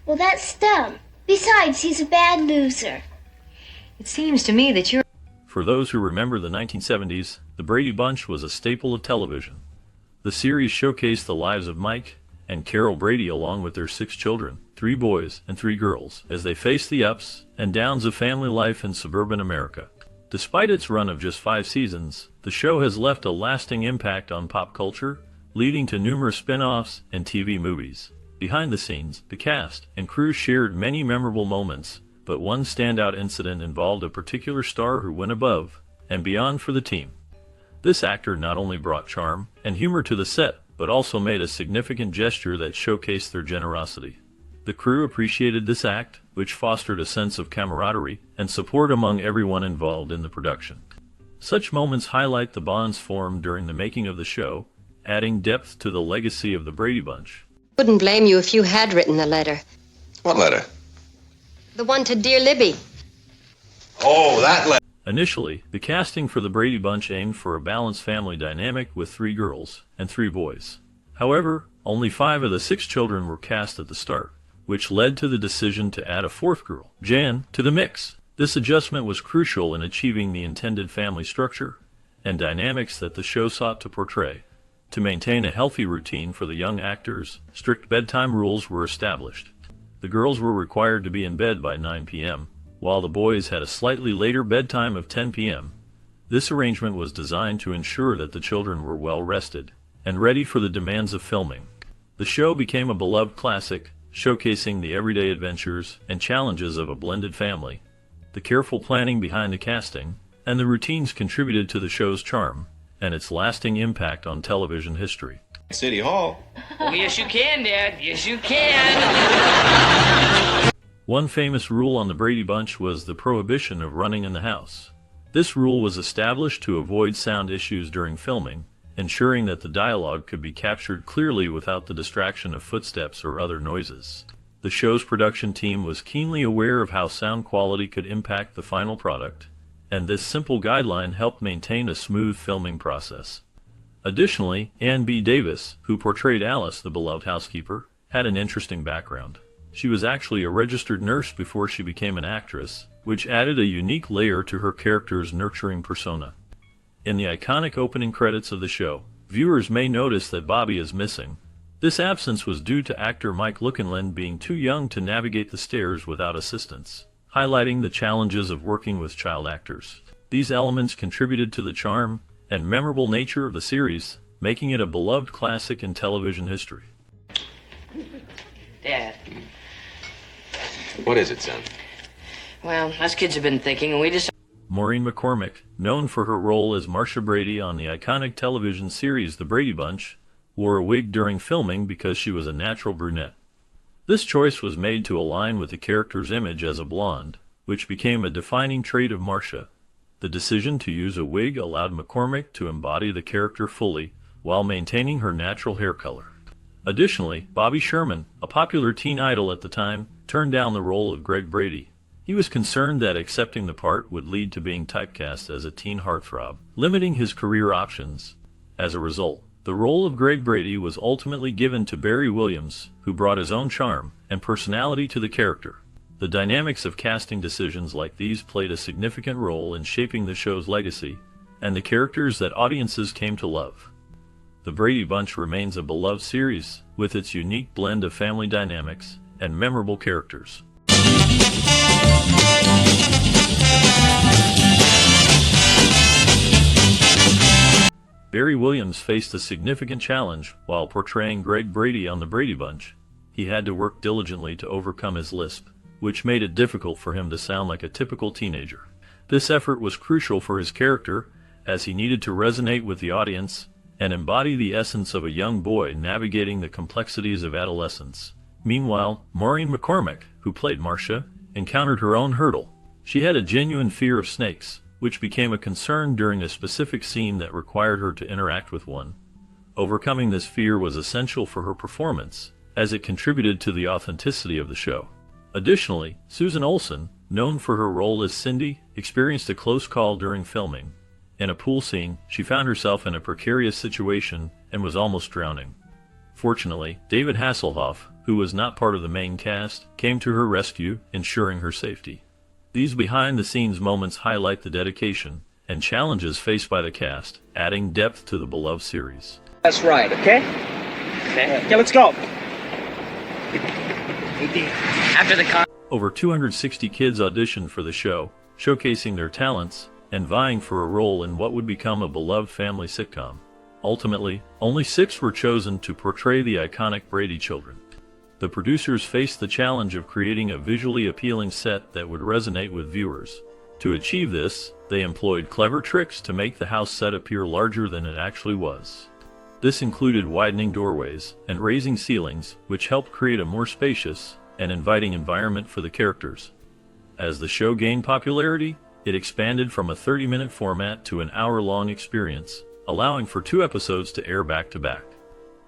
Well, that's dumb. Besides, he's a bad loser. It seems to me that you're... For those who remember the 1970s, the Brady Bunch was a staple of television. The series showcased the lives of Mike and Carol Brady along with their 6 children, 3 boys and 3 girls, as they faced the ups and downs of family life in suburban America. Despite its run of just 5 seasons, the show has left a lasting impact on pop culture, leading to numerous spin-offs and TV movies. Behind the scenes, the cast and crew shared many memorable moments, but one standout incident involved a particular star who went above and beyond for the team. This actor not only brought charm and humor to the set, but also made a significant gesture that showcased their generosity. The crew appreciated this act, which fostered a sense of camaraderie and support among everyone involved in the production. Such moments highlight the bonds formed during the making of the show, adding depth to the legacy of the Brady Bunch. Wouldn't blame you if you had written a letter. What letter? The one to Dear Libby. Oh, that letter. Initially, the casting for the Brady Bunch aimed for a balanced family dynamic with 3 girls and 3 boys. However, only 5 of the 6 children were cast at the start, which led to the decision to add a 4th girl, Jan, to the mix. This adjustment was crucial in achieving the intended family structure and dynamics that the show sought to portray. To maintain a healthy routine for the young actors, strict bedtime rules were established. The girls were required to be in bed by 9 p.m., while the boys had a slightly later bedtime of 10 p.m. This arrangement was designed to ensure that the children were well rested and ready for the demands of filming. The show became a beloved classic, showcasing the everyday adventures and challenges of a blended family. The careful planning behind the casting and the routines contributed to the show's charm and its lasting impact on television history. City Hall. Oh, yes, you can, Dad. Yes, you can. One famous rule on the Brady Bunch was the prohibition of running in the house. This rule was established to avoid sound issues during filming, ensuring that the dialogue could be captured clearly without the distraction of footsteps or other noises. The show's production team was keenly aware of how sound quality could impact the final product, and this simple guideline helped maintain a smooth filming process. Additionally, Ann B. Davis, who portrayed Alice, the beloved housekeeper, had an interesting background. She was actually a registered nurse before she became an actress, which added a unique layer to her character's nurturing persona. In the iconic opening credits of the show, viewers may notice that Bobby is missing. This absence was due to actor Mike Lookinland being too young to navigate the stairs without assistance, highlighting the challenges of working with child actors. These elements contributed to the charm and memorable nature of the series, making it a beloved classic in television history. Dad. What is it, son? Well, us kids have been thinking, and we decided... Maureen McCormick, known for her role as Marcia Brady on the iconic television series The Brady Bunch, wore a wig during filming because she was a natural brunette. This choice was made to align with the character's image as a blonde, which became a defining trait of Marcia. The decision to use a wig allowed McCormick to embody the character fully while maintaining her natural hair color. Additionally, Bobby Sherman, a popular teen idol at the time, turned down the role of Greg Brady. He was concerned that accepting the part would lead to being typecast as a teen heartthrob, limiting his career options. As a result, the role of Greg Brady was ultimately given to Barry Williams, who brought his own charm and personality to the character. The dynamics of casting decisions like these played a significant role in shaping the show's legacy and the characters that audiences came to love. The Brady Bunch remains a beloved series, with its unique blend of family dynamics and memorable characters. Barry Williams faced a significant challenge while portraying Greg Brady on The Brady Bunch. He had to work diligently to overcome his lisp, which made it difficult for him to sound like a typical teenager. This effort was crucial for his character, as he needed to resonate with the audience and embody the essence of a young boy navigating the complexities of adolescence. Meanwhile, Maureen McCormick, who played Marcia, encountered her own hurdle. She had a genuine fear of snakes, which became a concern during a specific scene that required her to interact with one. Overcoming this fear was essential for her performance, as it contributed to the authenticity of the show. Additionally, Susan Olsen, known for her role as Cindy, experienced a close call during filming. In a pool scene, she found herself in a precarious situation and was almost drowning. Fortunately, David Hasselhoff, who was not part of the main cast, came to her rescue, ensuring her safety. These behind-the-scenes moments highlight the dedication and challenges faced by the cast, adding depth to the beloved series. That's right, okay? Okay. Yeah, let's go. After the con. Over 260 kids auditioned for the show, showcasing their talents and vying for a role in what would become a beloved family sitcom. Ultimately, only 6 were chosen to portray the iconic Brady children. The producers faced the challenge of creating a visually appealing set that would resonate with viewers. To achieve this, they employed clever tricks to make the house set appear larger than it actually was. This included widening doorways and raising ceilings, which helped create a more spacious and inviting environment for the characters. As the show gained popularity, it expanded from a 30-minute format to an hour-long experience, allowing for 2 episodes to air back-to-back.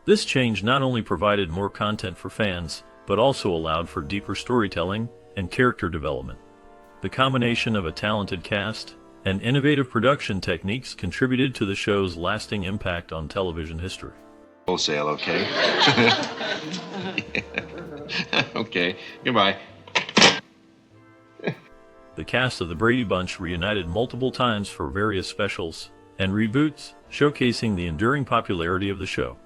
This change not only provided more content for fans, but also allowed for deeper storytelling and character development. The combination of a talented cast and innovative production techniques contributed to the show's lasting impact on television history. Wholesale, okay? Okay, goodbye. The cast of the Brady Bunch reunited multiple times for various specials and reboots, showcasing the enduring popularity of the show.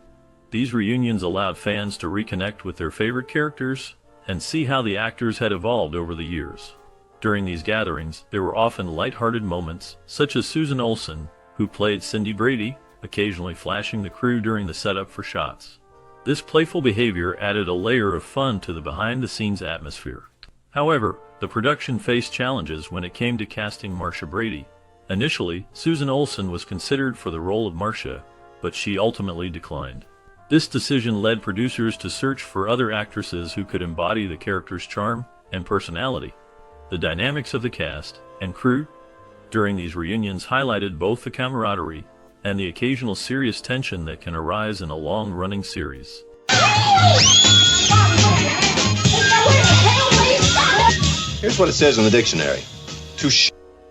These reunions allowed fans to reconnect with their favorite characters and see how the actors had evolved over the years. During these gatherings, there were often light-hearted moments, such as Susan Olsen, who played Cindy Brady, occasionally flashing the crew during the setup for shots. This playful behavior added a layer of fun to the behind-the-scenes atmosphere. However, the production faced challenges when it came to casting Marcia Brady. Initially, Susan Olsen was considered for the role of Marcia, but she ultimately declined. This decision led producers to search for other actresses who could embody the character's charm and personality. The dynamics of the cast and crew during these reunions highlighted both the camaraderie and the occasional serious tension that can arise in a long-running series. Here's what it says in the dictionary.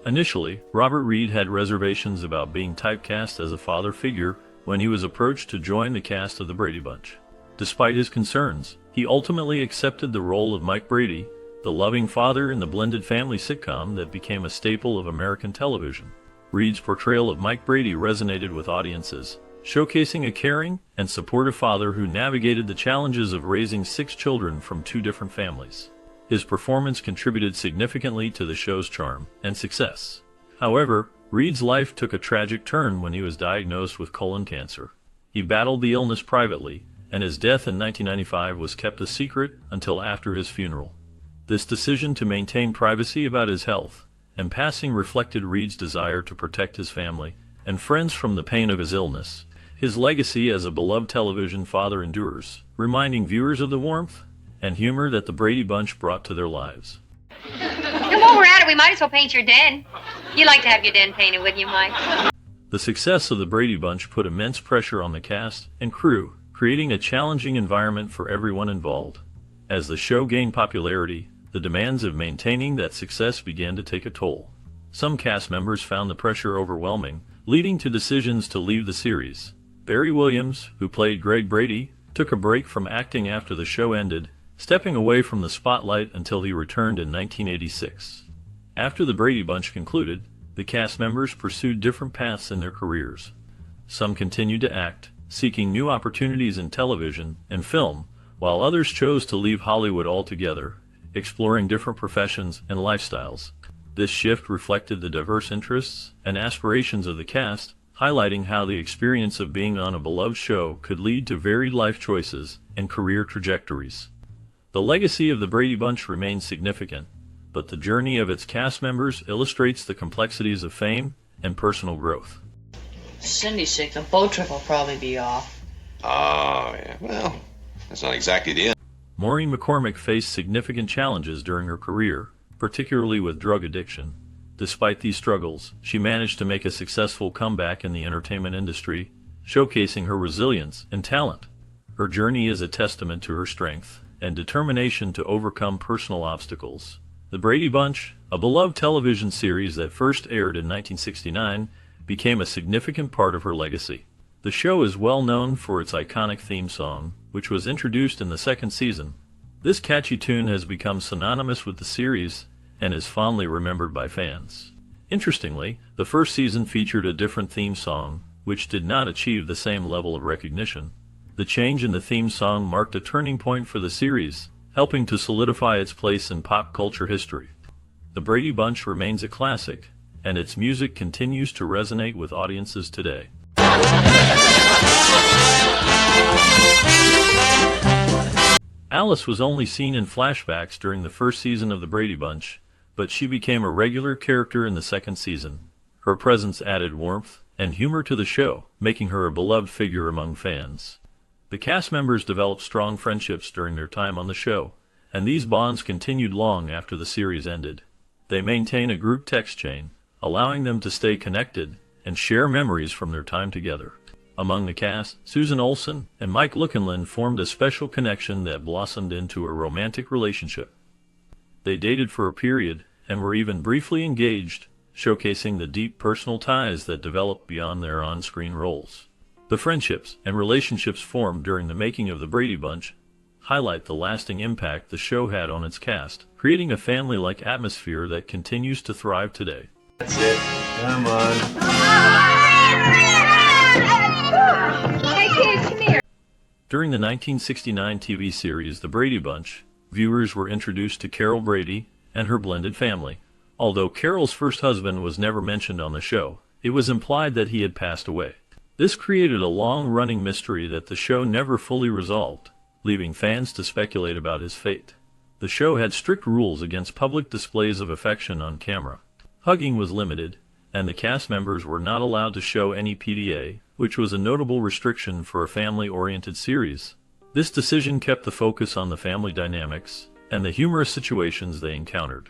Initially, Robert Reed had reservations about being typecast as a father figure when he was approached to join the cast of the Brady Bunch. Despite his concerns, he ultimately accepted the role of Mike Brady, the loving father in the blended family sitcom that became a staple of American television. Reed's portrayal of Mike Brady resonated with audiences, showcasing a caring and supportive father who navigated the challenges of raising 6 children from 2 different families. His performance contributed significantly to the show's charm and success. However, Reed's life took a tragic turn when he was diagnosed with colon cancer. He battled the illness privately, and his death in 1995 was kept a secret until after his funeral. This decision to maintain privacy about his health and passing reflected Reed's desire to protect his family and friends from the pain of his illness. His legacy as a beloved television father endures, reminding viewers of the warmth and humor that the Brady Bunch brought to their lives. And while we're at it, we might as well paint your den. You like to have your den painted, wouldn't you, Mike? The success of the Brady Bunch put immense pressure on the cast and crew, creating a challenging environment for everyone involved. As the show gained popularity, the demands of maintaining that success began to take a toll. Some cast members found the pressure overwhelming, leading to decisions to leave the series. Barry Williams, who played Greg Brady, took a break from acting after the show ended, stepping away from the spotlight until he returned in 1986. After the Brady Bunch concluded, the cast members pursued different paths in their careers. Some continued to act, seeking new opportunities in television and film, while others chose to leave Hollywood altogether, exploring different professions and lifestyles. This shift reflected the diverse interests and aspirations of the cast, highlighting how the experience of being on a beloved show could lead to varied life choices and career trajectories. The legacy of the Brady Bunch remains significant, but the journey of its cast members illustrates the complexities of fame and personal growth. Cindy's sick. The boat trip will probably be off. Oh, yeah. Well, that's not exactly the end. Maureen McCormick faced significant challenges during her career, particularly with drug addiction. Despite these struggles, she managed to make a successful comeback in the entertainment industry, showcasing her resilience and talent. Her journey is a testament to her strength and determination to overcome personal obstacles. The Brady Bunch, a beloved television series that first aired in 1969, became a significant part of her legacy. The show is well known for its iconic theme song, which was introduced in the second season. This catchy tune has become synonymous with the series and is fondly remembered by fans. Interestingly, the first season featured a different theme song, which did not achieve the same level of recognition. The change in the theme song marked a turning point for the series, helping to solidify its place in pop culture history. The Brady Bunch remains a classic, and its music continues to resonate with audiences today. Alice was only seen in flashbacks during the first season of The Brady Bunch, but she became a regular character in the second season. Her presence added warmth and humor to the show, making her a beloved figure among fans. The cast members developed strong friendships during their time on the show, and these bonds continued long after the series ended. They maintain a group text chain, allowing them to stay connected and share memories from their time together. Among the cast, Susan Olsen and Mike Lukenland formed a special connection that blossomed into a romantic relationship. They dated for a period and were even briefly engaged, showcasing the deep personal ties that developed beyond their on-screen roles. The friendships and relationships formed during the making of The Brady Bunch highlight the lasting impact the show had on its cast, creating a family-like atmosphere that continues to thrive today. That's it. Come on. Hey, kids, come here. During the 1969 TV series The Brady Bunch, viewers were introduced to Carol Brady and her blended family. Although Carol's first husband was never mentioned on the show, it was implied that he had passed away. This created a long-running mystery that the show never fully resolved, leaving fans to speculate about his fate. The show had strict rules against public displays of affection on camera. Hugging was limited, and the cast members were not allowed to show any PDA, which was a notable restriction for a family-oriented series. This decision kept the focus on the family dynamics and the humorous situations they encountered.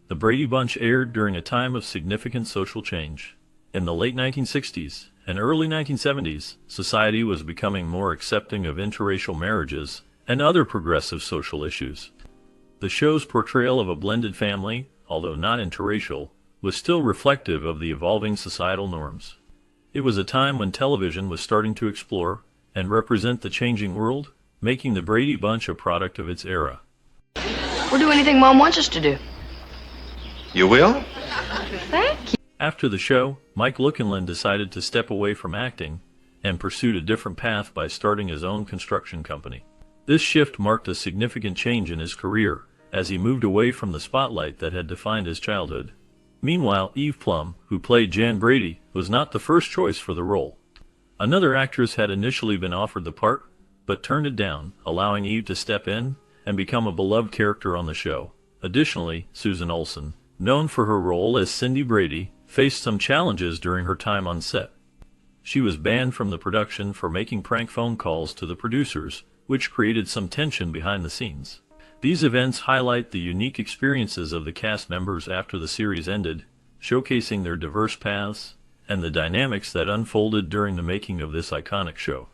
The Brady Bunch aired during a time of significant social change. In the late 1960s and early 1970s, society was becoming more accepting of interracial marriages and other progressive social issues. The show's portrayal of a blended family, although not interracial, was still reflective of the evolving societal norms. It was a time when television was starting to explore and represent the changing world, making the Brady Bunch a product of its era. We'll do anything Mom wants us to do. You will? Thank you. After the show, Mike Lukenland decided to step away from acting and pursued a different path by starting his own construction company. This shift marked a significant change in his career, as he moved away from the spotlight that had defined his childhood. Meanwhile, Eve Plum, who played Jan Brady, was not the first choice for the role. Another actress had initially been offered the part, but turned it down, allowing Eve to step in and become a beloved character on the show. Additionally, Susan Olsen, known for her role as Cindy Brady, faced some challenges during her time on set. She was banned from the production for making prank phone calls to the producers, which created some tension behind the scenes. These events highlight the unique experiences of the cast members after the series ended, showcasing their diverse paths and the dynamics that unfolded during the making of this iconic show.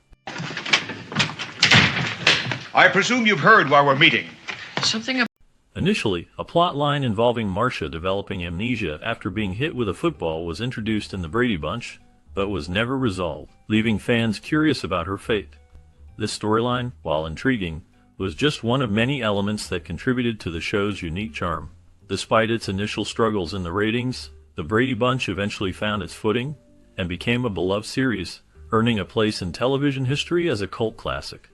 I presume you've heard why we're meeting. Initially, a plot line involving Marcia developing amnesia after being hit with a football was introduced in The Brady Bunch, but was never resolved, leaving fans curious about her fate. This storyline, while intriguing, was just one of many elements that contributed to the show's unique charm. Despite its initial struggles in the ratings, The Brady Bunch eventually found its footing and became a beloved series, earning a place in television history as a cult classic.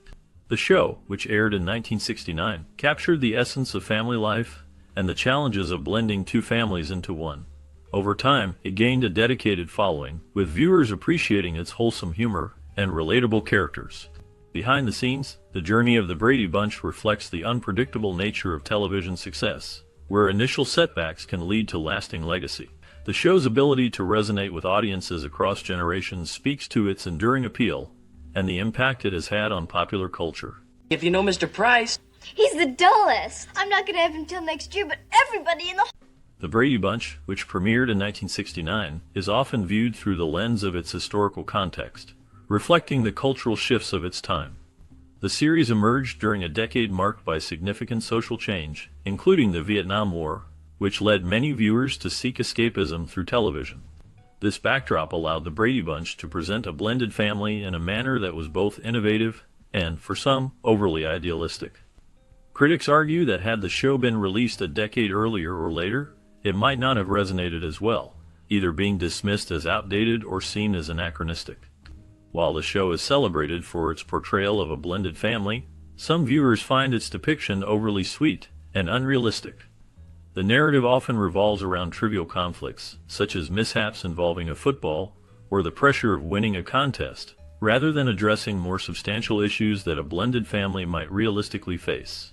The show, which aired in 1969, captured the essence of family life and the challenges of blending two families into one. Over time, it gained a dedicated following, with viewers appreciating its wholesome humor and relatable characters. Behind the scenes, the journey of the Brady Bunch reflects the unpredictable nature of television success, where initial setbacks can lead to lasting legacy. The show's ability to resonate with audiences across generations speaks to its enduring appeal and the impact it has had on popular culture. If you know Mr. Price. He's the dullest. I'm not gonna have him till next year, but everybody in the... The Brady Bunch, which premiered in 1969, is often viewed through the lens of its historical context, reflecting the cultural shifts of its time. The series emerged during a decade marked by significant social change, including the Vietnam War, which led many viewers to seek escapism through television. This backdrop allowed the Brady Bunch to present a blended family in a manner that was both innovative and, for some, overly idealistic. Critics argue that had the show been released a decade earlier or later, it might not have resonated as well, either being dismissed as outdated or seen as anachronistic. While the show is celebrated for its portrayal of a blended family, some viewers find its depiction overly sweet and unrealistic. The narrative often revolves around trivial conflicts, such as mishaps involving a football or the pressure of winning a contest, rather than addressing more substantial issues that a blended family might realistically face.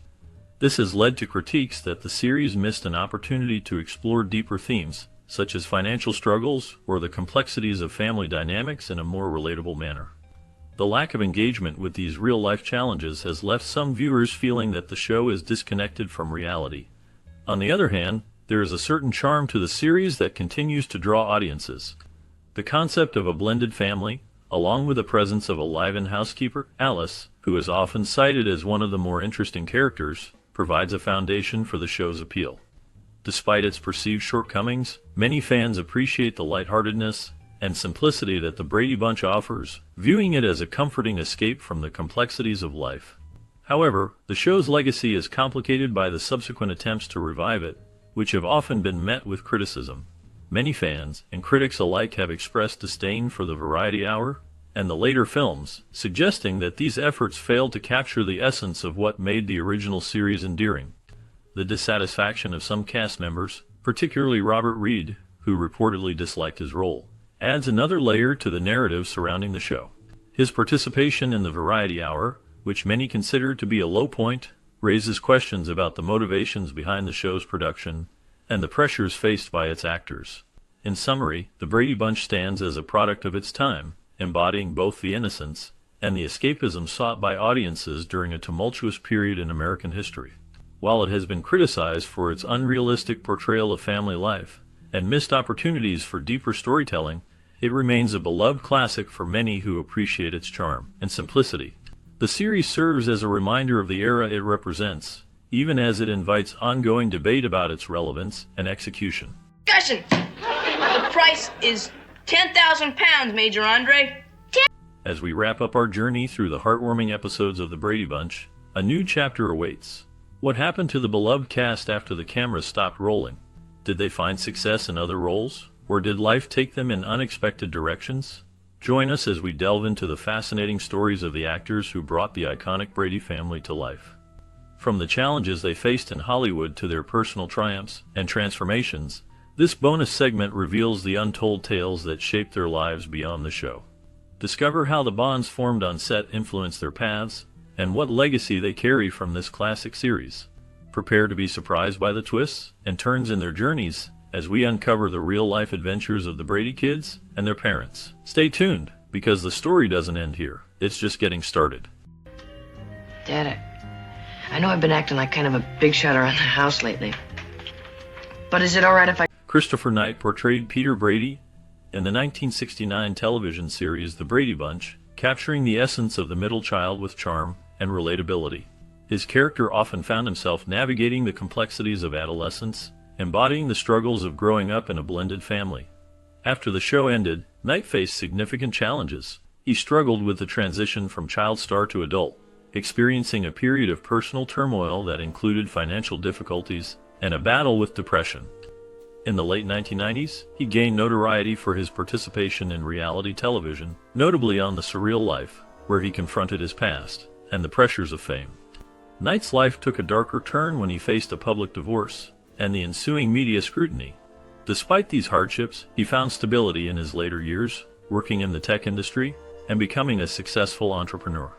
This has led to critiques that the series missed an opportunity to explore deeper themes, such as financial struggles or the complexities of family dynamics in a more relatable manner. The lack of engagement with these real-life challenges has left some viewers feeling that the show is disconnected from reality. On the other hand, there is a certain charm to the series that continues to draw audiences. The concept of a blended family, along with the presence of a live-in housekeeper, Alice, who is often cited as one of the more interesting characters, provides a foundation for the show's appeal. Despite its perceived shortcomings, many fans appreciate the lightheartedness and simplicity that the Brady Bunch offers, viewing it as a comforting escape from the complexities of life. However, the show's legacy is complicated by the subsequent attempts to revive it, which have often been met with criticism. Many fans and critics alike have expressed disdain for the Variety Hour and the later films, suggesting that these efforts failed to capture the essence of what made the original series endearing. The dissatisfaction of some cast members, particularly Robert Reed, who reportedly disliked his role, adds another layer to the narrative surrounding the show. His participation in the Variety Hour, which many consider to be a low point, raises questions about the motivations behind the show's production and the pressures faced by its actors. In summary, the Brady Bunch stands as a product of its time, embodying both the innocence and the escapism sought by audiences during a tumultuous period in American history. While it has been criticized for its unrealistic portrayal of family life and missed opportunities for deeper storytelling, it remains a beloved classic for many who appreciate its charm and simplicity. The series serves as a reminder of the era it represents, even as it invites ongoing debate about its relevance and execution. Discussion! The price is 10,000 pounds, Major Andre. As we wrap up our journey through the heartwarming episodes of The Brady Bunch, a new chapter awaits. What happened to the beloved cast after the cameras stopped rolling? Did they find success in other roles, or did life take them in unexpected directions? Join us as we delve into the fascinating stories of the actors who brought the iconic Brady family to life. From the challenges they faced in Hollywood to their personal triumphs and transformations, this bonus segment reveals the untold tales that shaped their lives beyond the show. Discover how the bonds formed on set influenced their paths, and what legacy they carry from this classic series. Prepare to be surprised by the twists and turns in their journeys as we uncover the real-life adventures of the Brady kids and their parents. Stay tuned, because the story doesn't end here. It's just getting started. Dad, I know I've been acting like kind of a big shot around the house lately. But is it all right if I... Christopher Knight portrayed Peter Brady in the 1969 television series The Brady Bunch, capturing the essence of the middle child with charm and relatability. His character often found himself navigating the complexities of adolescence, embodying the struggles of growing up in a blended family. After the show ended, Knight faced significant challenges. He struggled with the transition from child star to adult, experiencing a period of personal turmoil that included financial difficulties and a battle with depression. In the late 1990s, he gained notoriety for his participation in reality television, notably on The Surreal Life, where he confronted his past and the pressures of fame. Knight's life took a darker turn when he faced a public divorce and the ensuing media scrutiny. Despite these hardships, he found stability in his later years, working in the tech industry and becoming a successful entrepreneur.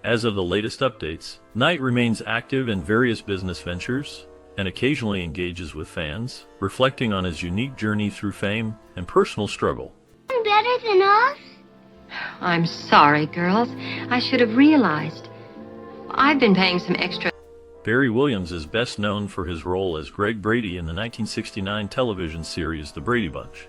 As of the latest updates, Knight remains active in various business ventures and occasionally engages with fans, reflecting on his unique journey through fame and personal struggle. Better than us? I'm sorry, girls. I should have realized. I've been paying some extra. Barry Williams is best known for his role as Greg Brady in the 1969 television series The Brady Bunch.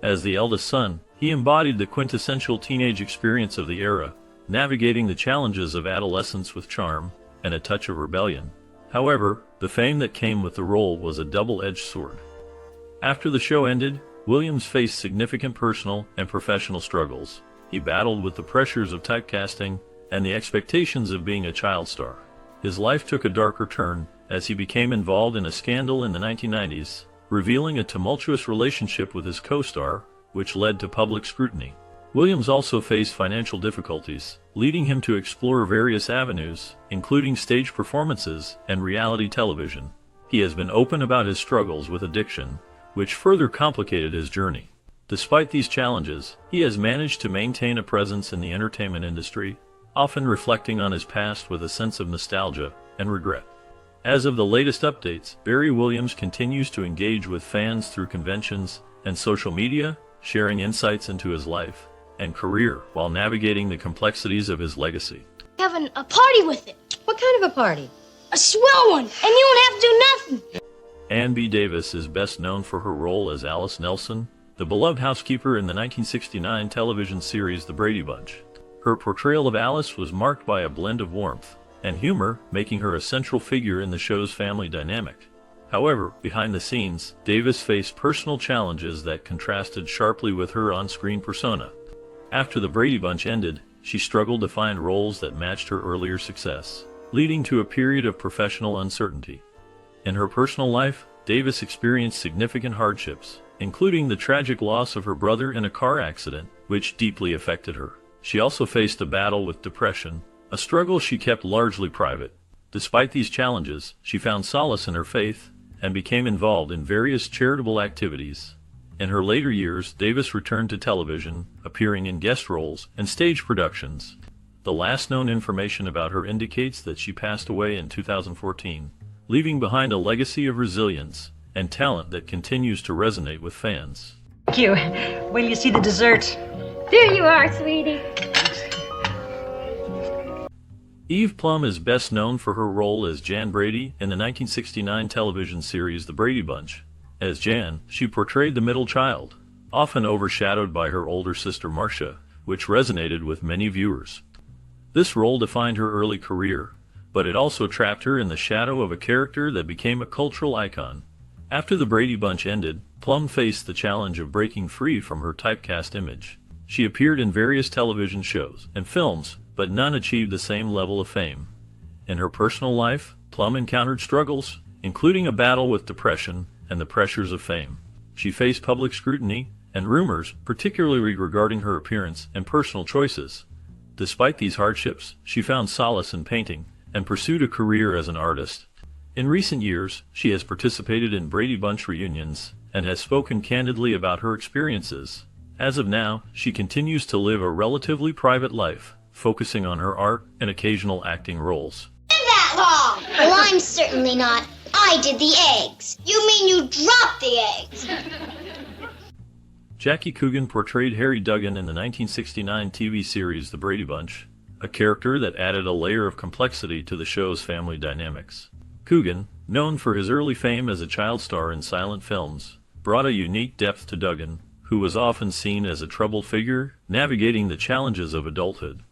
As the eldest son, he embodied the quintessential teenage experience of the era, navigating the challenges of adolescence with charm and a touch of rebellion. However, the fame that came with the role was a double-edged sword. After the show ended, Williams faced significant personal and professional struggles. He battled with the pressures of typecasting and the expectations of being a child star. His life took a darker turn as he became involved in a scandal in the 1990s, revealing a tumultuous relationship with his co-star, which led to public scrutiny. Williams also faced financial difficulties, leading him to explore various avenues, including stage performances and reality television. He has been open about his struggles with addiction, which further complicated his journey. Despite these challenges, he has managed to maintain a presence in the entertainment industry, often reflecting on his past with a sense of nostalgia and regret. As of the latest updates, Barry Williams continues to engage with fans through conventions and social media, sharing insights into his life and career while navigating the complexities of his legacy. Having a party with it. What kind of a party? A swell one. And you don't have to do nothing. Ann B. Davis is best known for her role as Alice Nelson, the beloved housekeeper in the 1969 television series The Brady Bunch. Her portrayal of Alice was marked by a blend of warmth and humor, making her a central figure in the show's family dynamic. However, behind the scenes, Davis faced personal challenges that contrasted sharply with her on-screen persona. After The Brady Bunch ended, she struggled to find roles that matched her earlier success, leading to a period of professional uncertainty. In her personal life, Davis experienced significant hardships, including the tragic loss of her brother in a car accident, which deeply affected her. She also faced a battle with depression, a struggle she kept largely private. Despite these challenges, she found solace in her faith and became involved in various charitable activities. In her later years, Davis returned to television, appearing in guest roles and stage productions. The last known information about her indicates that she passed away in 2014, leaving behind a legacy of resilience and talent that continues to resonate with fans. Thank you. Will you see the dessert? There you are, sweetie. Eve Plum is best known for her role as Jan Brady in the 1969 television series The Brady Bunch. As Jan, she portrayed the middle child, often overshadowed by her older sister Marcia, which resonated with many viewers. This role defined her early career, but it also trapped her in the shadow of a character that became a cultural icon. After The Brady Bunch ended, Plum faced the challenge of breaking free from her typecast image. She appeared in various television shows and films, but none achieved the same level of fame. In her personal life, Plum encountered struggles, including a battle with depression and the pressures of fame. She faced public scrutiny and rumors, particularly regarding her appearance and personal choices. Despite these hardships, she found solace in painting and pursued a career as an artist. In recent years, she has participated in Brady Bunch reunions and has spoken candidly about her experiences. As of now, she continues to live a relatively private life, focusing on her art and occasional acting roles. That long. Well, I'm certainly not. I did the eggs. You mean you dropped the eggs? Jackie Coogan portrayed Harry Duggan in the 1969 TV series The Brady Bunch, a character that added a layer of complexity to the show's family dynamics. Coogan, known for his early fame as a child star in silent films, brought a unique depth to Duggan, who was often seen as a troubled figure, navigating the challenges of adulthood.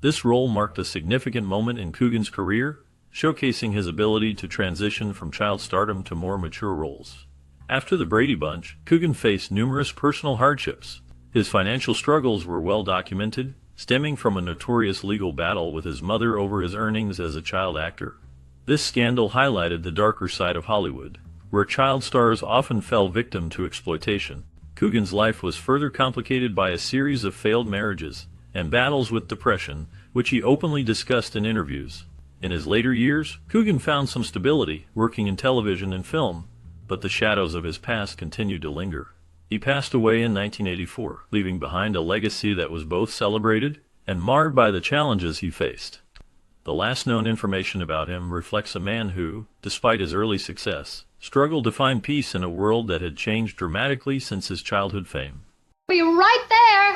This role marked a significant moment in Coogan's career, showcasing his ability to transition from child stardom to more mature roles. After The Brady Bunch, Coogan faced numerous personal hardships. His financial struggles were well documented, stemming from a notorious legal battle with his mother over his earnings as a child actor. This scandal highlighted the darker side of Hollywood, where child stars often fell victim to exploitation. Coogan's life was further complicated by a series of failed marriages and battles with depression, which he openly discussed in interviews. In his later years, Coogan found some stability working in television and film, but the shadows of his past continued to linger. He passed away in 1984, leaving behind a legacy that was both celebrated and marred by the challenges he faced. The last known information about him reflects a man who, despite his early success, struggled to find peace in a world that had changed dramatically since his childhood fame. Be right there.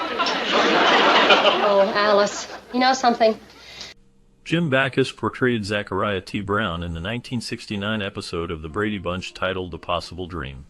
Oh, Alice, you know something? Jim Backus portrayed Zachariah T. Brown in the 1969 episode of The Brady Bunch titled The Possible Dream.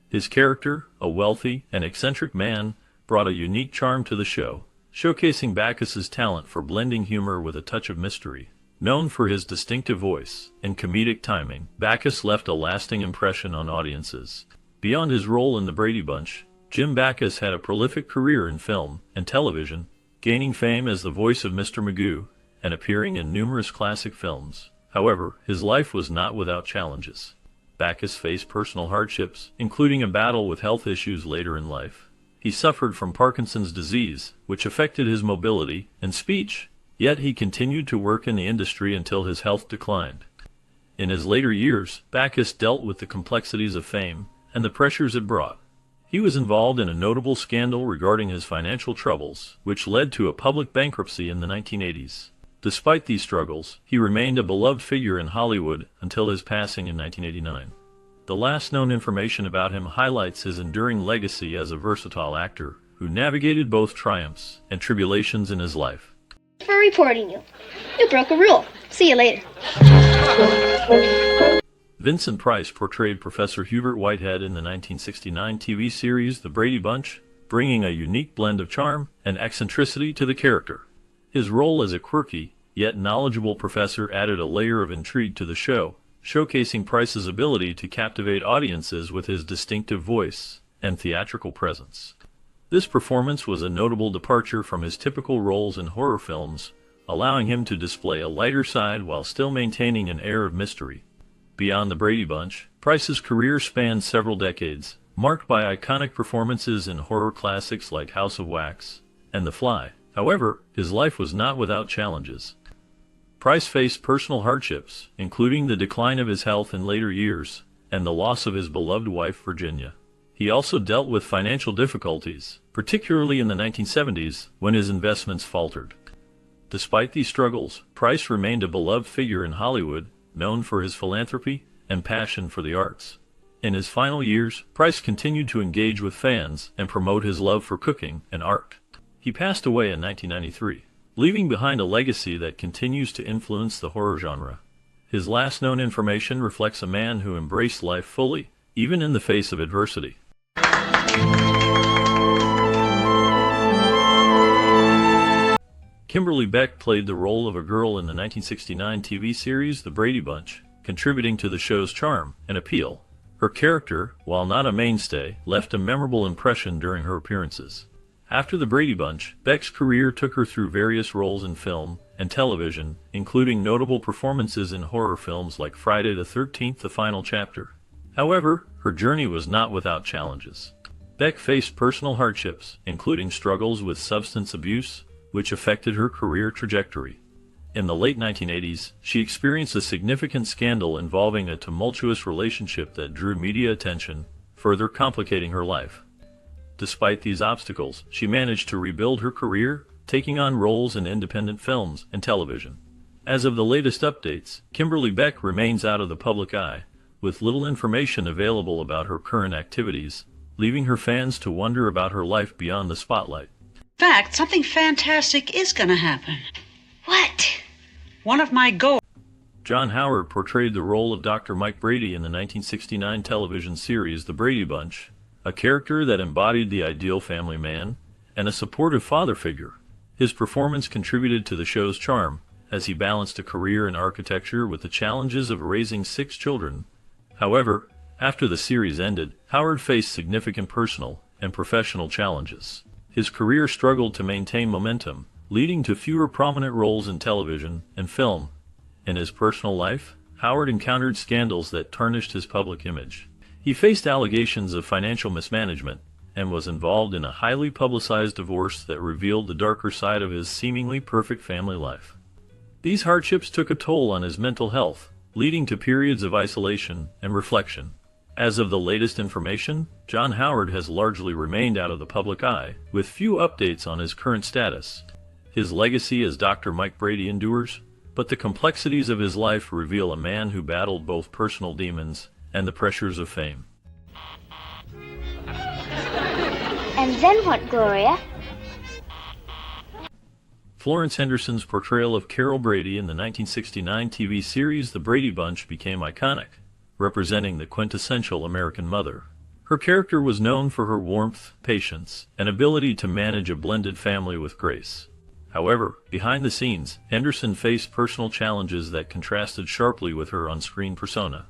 His character, a wealthy and eccentric man, brought a unique charm to the show, showcasing Backus's talent for blending humor with a touch of mystery. Known for his distinctive voice and comedic timing, Backus left a lasting impression on audiences. Beyond his role in the Brady Bunch, Jim Backus had a prolific career in film and television, gaining fame as the voice of Mr. Magoo and appearing in numerous classic films. However, his life was not without challenges. Backus faced personal hardships, including a battle with health issues later in life. He suffered from Parkinson's disease, which affected his mobility and speech, yet he continued to work in the industry until his health declined. In his later years, Backus dealt with the complexities of fame and the pressures it brought. He was involved in a notable scandal regarding his financial troubles, which led to a public bankruptcy in the 1980s. Despite these struggles, he remained a beloved figure in Hollywood until his passing in 1989. The last known information about him highlights his enduring legacy as a versatile actor who navigated both triumphs and tribulations in his life. For reporting you. You broke a rule. See you later. Vincent Price portrayed Professor Hubert Whitehead in the 1969 TV series The Brady Bunch, bringing a unique blend of charm and eccentricity to the character. His role as a quirky, yet knowledgeable professor added a layer of intrigue to the show, showcasing Price's ability to captivate audiences with his distinctive voice and theatrical presence. This performance was a notable departure from his typical roles in horror films, allowing him to display a lighter side while still maintaining an air of mystery. Beyond the Brady Bunch, Price's career spanned several decades, marked by iconic performances in horror classics like House of Wax and The Fly. However, his life was not without challenges. Price faced personal hardships, including the decline of his health in later years and the loss of his beloved wife, Virginia. He also dealt with financial difficulties, particularly in the 1970s when his investments faltered. Despite these struggles, Price remained a beloved figure in Hollywood, known for his philanthropy and passion for the arts. In his final years, Price continued to engage with fans and promote his love for cooking and art. He passed away in 1993, leaving behind a legacy that continues to influence the horror genre. His last known information reflects a man who embraced life fully, even in the face of adversity. Kimberly Beck played the role of a girl in the 1969 TV series The Brady Bunch, contributing to the show's charm and appeal. Her character, while not a mainstay, left a memorable impression during her appearances. After The Brady Bunch, Beck's career took her through various roles in film and television, including notable performances in horror films like Friday the 13th: The Final Chapter. However, her journey was not without challenges. Beck faced personal hardships, including struggles with substance abuse, which affected her career trajectory. In the late 1980s, she experienced a significant scandal involving a tumultuous relationship that drew media attention, further complicating her life. Despite these obstacles, she managed to rebuild her career, taking on roles in independent films and television. As of the latest updates, Kimberly Beck remains out of the public eye, with little information available about her current activities, leaving her fans to wonder about her life beyond the spotlight. In fact, something fantastic is going to happen. What? One of my goals. John Howard portrayed the role of Dr. Mike Brady in the 1969 television series The Brady Bunch, a character that embodied the ideal family man and a supportive father figure. His performance contributed to the show's charm, as he balanced a career in architecture with the challenges of raising 6 children. However, after the series ended, Howard faced significant personal and professional challenges. His career struggled to maintain momentum, leading to fewer prominent roles in television and film. In his personal life, Howard encountered scandals that tarnished his public image. He faced allegations of financial mismanagement and was involved in a highly publicized divorce that revealed the darker side of his seemingly perfect family life. These hardships took a toll on his mental health, leading to periods of isolation and reflection. As of the latest information, John Howard has largely remained out of the public eye, with few updates on his current status. His legacy as Dr. Mike Brady endures, but the complexities of his life reveal a man who battled both personal demons and the pressures of fame. And then what, Gloria? Florence Henderson's portrayal of Carol Brady in the 1969 TV series The Brady Bunch became iconic, representing the quintessential American mother. Her character was known for her warmth, patience, and ability to manage a blended family with grace. However, behind the scenes, Henderson faced personal challenges that contrasted sharply with her on-screen persona.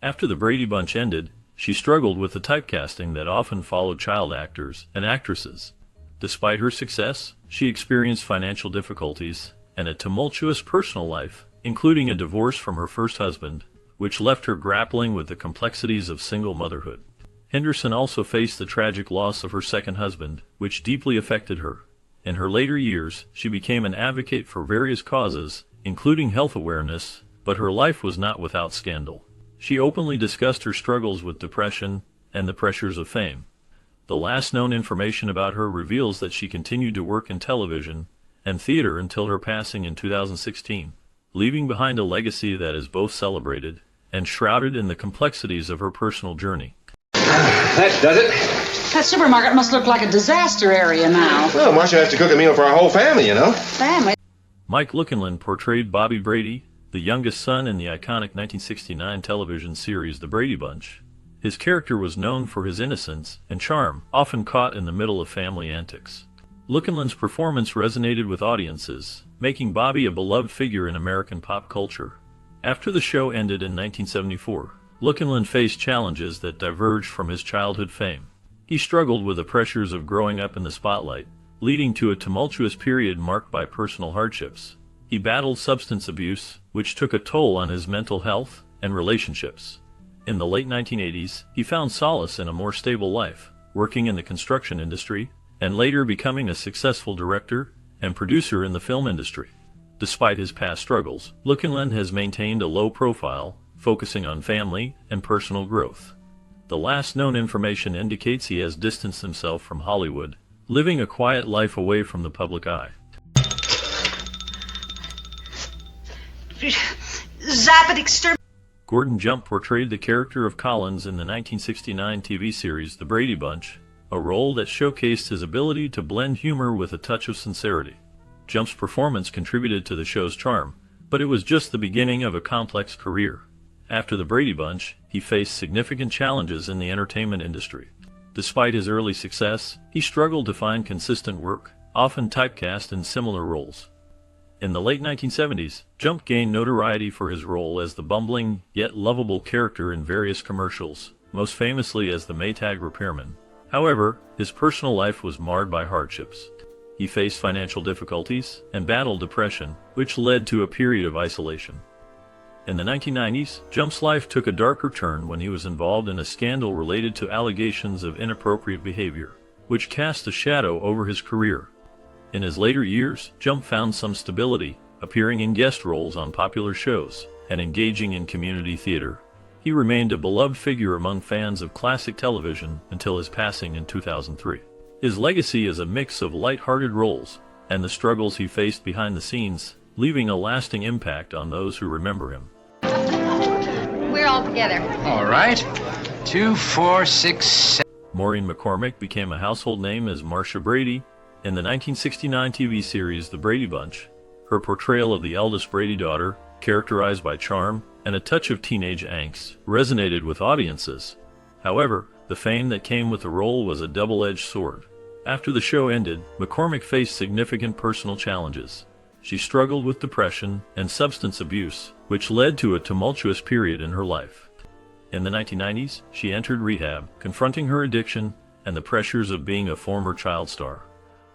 After The Brady Bunch ended, She struggled with the typecasting that often followed child actors and actresses. Despite her success, she experienced financial difficulties and a tumultuous personal life, including a divorce from her first husband, which left her grappling with the complexities of single motherhood. Henderson also faced the tragic loss of her second husband, which deeply affected her. In her later years, she became an advocate for various causes, including health awareness, but her life was not without scandal. She openly discussed her struggles with depression and the pressures of fame. The last known information about her reveals that she continued to work in television and theater until her passing in 2016, leaving behind a legacy that is both celebrated and shrouded in the complexities of her personal journey. That does it. That supermarket must look like a disaster area now. Well, Marcia has to cook a meal for our whole family, you know. Family? Mike Lukenland portrayed Bobby Brady, the youngest son in the iconic 1969 television series The Brady Bunch. His character was known for his innocence and charm, often caught in the middle of family antics. Lukenland's performance resonated with audiences, making Bobby a beloved figure in American pop culture. After the show ended in 1974, Lukenland faced challenges that diverged from his childhood fame. He struggled with the pressures of growing up in the spotlight, leading to a tumultuous period marked by personal hardships. He battled substance abuse, which took a toll on his mental health and relationships. In the late 1980s, he found solace in a more stable life, working in the construction industry, and later becoming a successful director and producer in the film industry. Despite his past struggles, Lukenland has maintained a low profile, focusing on family and personal growth. The last known information indicates he has distanced himself from Hollywood, living a quiet life away from the public eye. Gordon Jump portrayed the character of Collins in the 1969 TV series The Brady Bunch, a role that showcased his ability to blend humor with a touch of sincerity. Jump's performance contributed to the show's charm, but it was just the beginning of a complex career. After The Brady Bunch, he faced significant challenges in the entertainment industry. Despite his early success, he struggled to find consistent work, often typecast in similar roles. In the late 1970s, Jump gained notoriety for his role as the bumbling, yet lovable character in various commercials, most famously as the Maytag repairman. However, his personal life was marred by hardships. He faced financial difficulties and battled depression, which led to a period of isolation. In the 1990s, Jump's life took a darker turn when he was involved in a scandal related to allegations of inappropriate behavior, which cast a shadow over his career. In his later years, Jump found some stability, appearing in guest roles on popular shows and engaging in community theater. He remained a beloved figure among fans of classic television until his passing in 2003. His legacy is a mix of light-hearted roles and the struggles he faced behind the scenes, leaving a lasting impact on those who remember him. We're all together. All right. 2, 4, 6, 7. Maureen McCormick became a household name as Marcia Brady in the 1969 TV series The Brady Bunch. Her portrayal of the eldest Brady daughter, characterized by charm and a touch of teenage angst, resonated with audiences. However, the fame that came with the role was a double-edged sword. After the show ended, McCormick faced significant personal challenges. She struggled with depression and substance abuse, which led to a tumultuous period in her life. In the 1990s, she entered rehab, confronting her addiction and the pressures of being a former child star.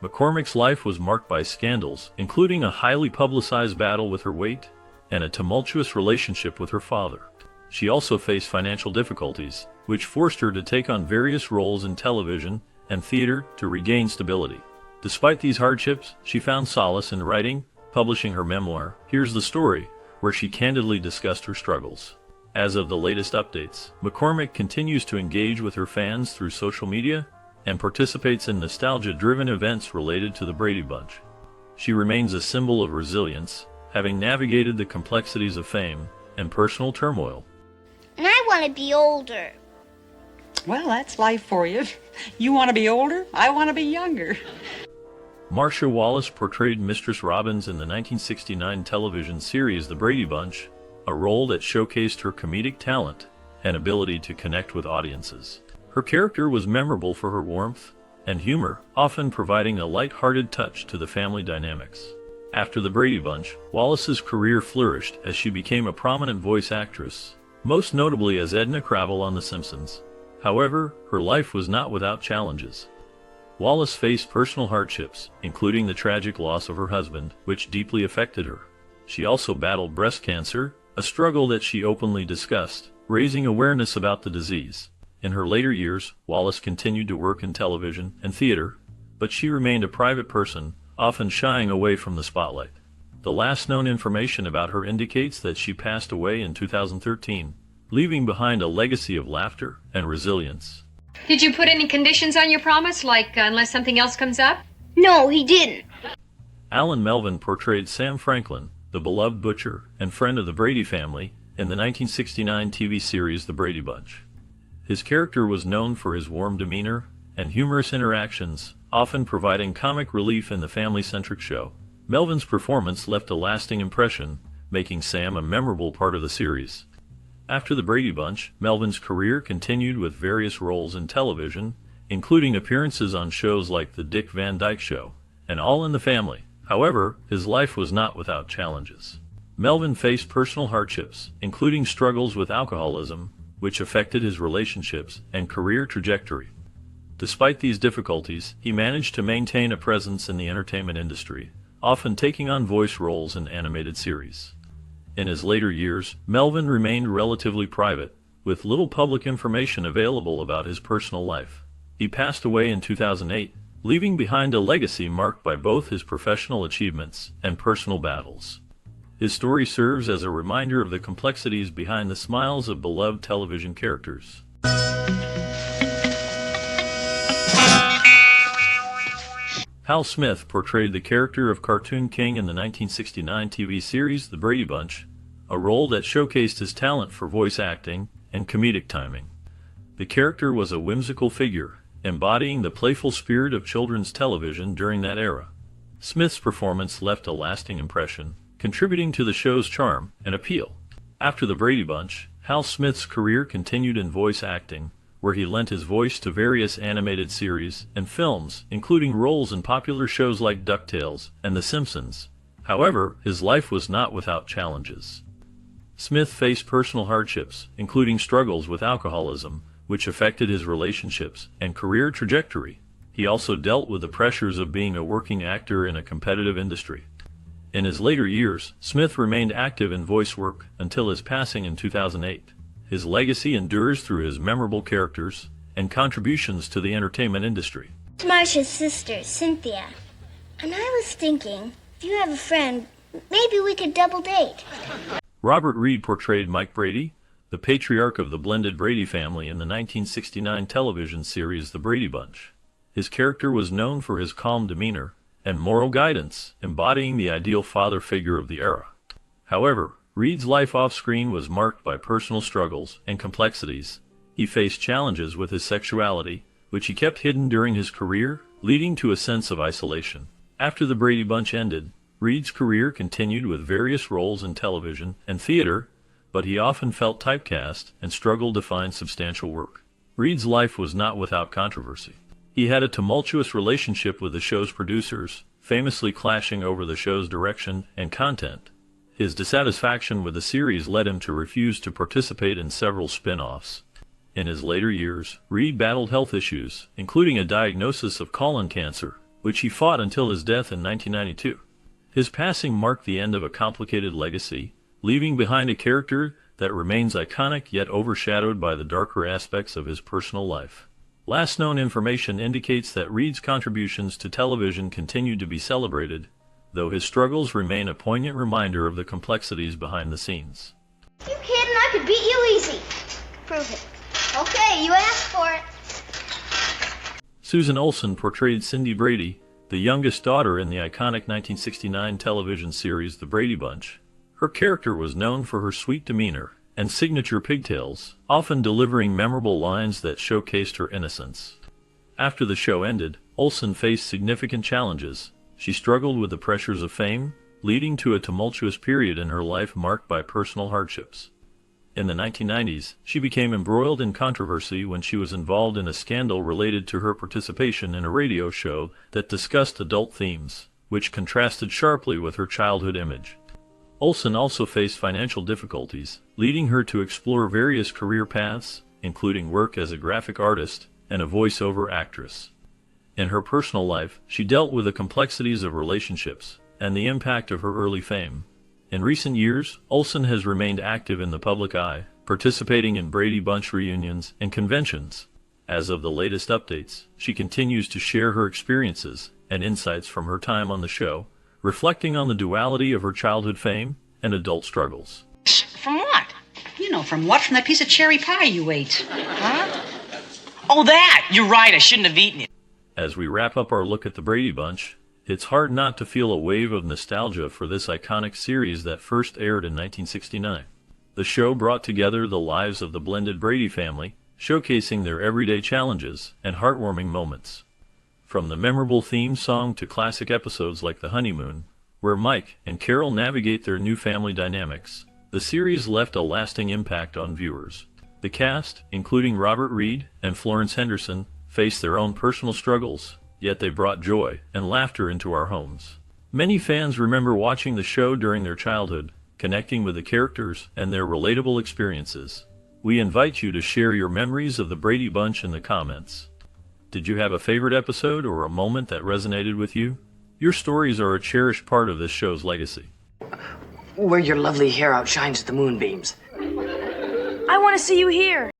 McCormick's life was marked by scandals, including a highly publicized battle with her weight and a tumultuous relationship with her father. She also faced financial difficulties, which forced her to take on various roles in television and theater to regain stability. Despite these hardships, she found solace in writing, publishing her memoir, Here's the Story, where she candidly discussed her struggles. As of the latest updates, McCormick continues to engage with her fans through social media and participates in nostalgia-driven events related to the Brady Bunch. She remains a symbol of resilience, having navigated the complexities of fame and personal turmoil. And I want to be older. Well, that's life for you. You want to be older? I want to be younger. Marcia Wallace portrayed Mistress Robbins in the 1969 television series The Brady Bunch, a role that showcased her comedic talent and ability to connect with audiences. Her character was memorable for her warmth and humor, often providing a light-hearted touch to the family dynamics. After The Brady Bunch, Wallace's career flourished as she became a prominent voice actress, most notably as Edna Krabappel on The Simpsons. However, her life was not without challenges. Wallace faced personal hardships, including the tragic loss of her husband, which deeply affected her. She also battled breast cancer, a struggle that she openly discussed, raising awareness about the disease. In her later years, Wallace continued to work in television and theater, but she remained a private person, often shying away from the spotlight. The last known information about her indicates that she passed away in 2013, leaving behind a legacy of laughter and resilience. Did you put any conditions on your promise, like unless something else comes up? No, he didn't. Alan Melvin portrayed Sam Franklin, the beloved butcher and friend of the Brady family, in the 1969 TV series The Brady Bunch. His character was known for his warm demeanor and humorous interactions, often providing comic relief in the family-centric show. Melvin's performance left a lasting impression, making Sam a memorable part of the series. After The Brady Bunch, Melvin's career continued with various roles in television, including appearances on shows like The Dick Van Dyke Show and All in the Family. However, his life was not without challenges. Melvin faced personal hardships, including struggles with alcoholism, which affected his relationships and career trajectory. Despite these difficulties, he managed to maintain a presence in the entertainment industry, often taking on voice roles in animated series. In his later years, Melvin remained relatively private, with little public information available about his personal life. He passed away in 2008, leaving behind a legacy marked by both his professional achievements and personal battles. His story serves as a reminder of the complexities behind the smiles of beloved television characters. Hal Smith portrayed the character of Cartoon King in the 1969 TV series The Brady Bunch, a role that showcased his talent for voice acting and comedic timing. The character was a whimsical figure, embodying the playful spirit of children's television during that era. Smith's performance left a lasting impression, contributing to the show's charm and appeal. After The Brady Bunch, Hal Smith's career continued in voice acting, where he lent his voice to various animated series and films, including roles in popular shows like DuckTales and The Simpsons. However, his life was not without challenges. Smith faced personal hardships, including struggles with alcoholism, which affected his relationships and career trajectory. He also dealt with the pressures of being a working actor in a competitive industry. In his later years, Smith remained active in voice work until his passing in 2008. His legacy endures through his memorable characters and contributions to the entertainment industry. It's Marcia's sister, Cynthia. And I was thinking, if you have a friend, maybe we could double date. Robert Reed portrayed Mike Brady, the patriarch of the blended Brady family in the 1969 television series The Brady Bunch. His character was known for his calm demeanor and moral guidance, embodying the ideal father figure of the era. However, Reed's life off-screen was marked by personal struggles and complexities. He faced challenges with his sexuality, which he kept hidden during his career, leading to a sense of isolation. After The Brady Bunch ended, Reed's career continued with various roles in television and theater, but he often felt typecast and struggled to find substantial work. Reed's life was not without controversy. He had a tumultuous relationship with the show's producers, famously clashing over the show's direction and content. His dissatisfaction with the series led him to refuse to participate in several spin-offs. In his later years, Reed battled health issues, including a diagnosis of colon cancer, which he fought until his death in 1992. His passing marked the end of a complicated legacy, leaving behind a character that remains iconic yet overshadowed by the darker aspects of his personal life. Last known information indicates that Reed's contributions to television continue to be celebrated, though his struggles remain a poignant reminder of the complexities behind the scenes. You kidding? I could beat you easy. Prove it. Okay, you asked for it. Susan Olsen portrayed Cindy Brady, the youngest daughter in the iconic 1969 television series The Brady Bunch. Her character was known for her sweet demeanor and signature pigtails, often delivering memorable lines that showcased her innocence. After the show ended, Olsen faced significant challenges. She struggled with the pressures of fame, leading to a tumultuous period in her life marked by personal hardships. In the 1990s, she became embroiled in controversy when she was involved in a scandal related to her participation in a radio show that discussed adult themes, which contrasted sharply with her childhood image. Olsen also faced financial difficulties, leading her to explore various career paths, including work as a graphic artist and a voiceover actress. In her personal life, she dealt with the complexities of relationships and the impact of her early fame. In recent years, Olsen has remained active in the public eye, participating in Brady Bunch reunions and conventions. As of the latest updates, she continues to share her experiences and insights from her time on the show, reflecting on the duality of her childhood fame and adult struggles. From what? You know, from what? From that piece of cherry pie you ate. Huh? Oh, that! You're right, I shouldn't have eaten it. As we wrap up our look at the Brady Bunch, it's hard not to feel a wave of nostalgia for this iconic series that first aired in 1969. The show brought together the lives of the blended Brady family, showcasing their everyday challenges and heartwarming moments. From the memorable theme song to classic episodes like The Honeymoon, where Mike and Carol navigate their new family dynamics, the series left a lasting impact on viewers. The cast, including Robert Reed and Florence Henderson, faced their own personal struggles, yet they brought joy and laughter into our homes. Many fans remember watching the show during their childhood, connecting with the characters and their relatable experiences. We invite you to share your memories of the Brady Bunch in the comments. Did you have a favorite episode or a moment that resonated with you? Your stories are a cherished part of this show's legacy. Where your lovely hair outshines the moonbeams. I want to see you here.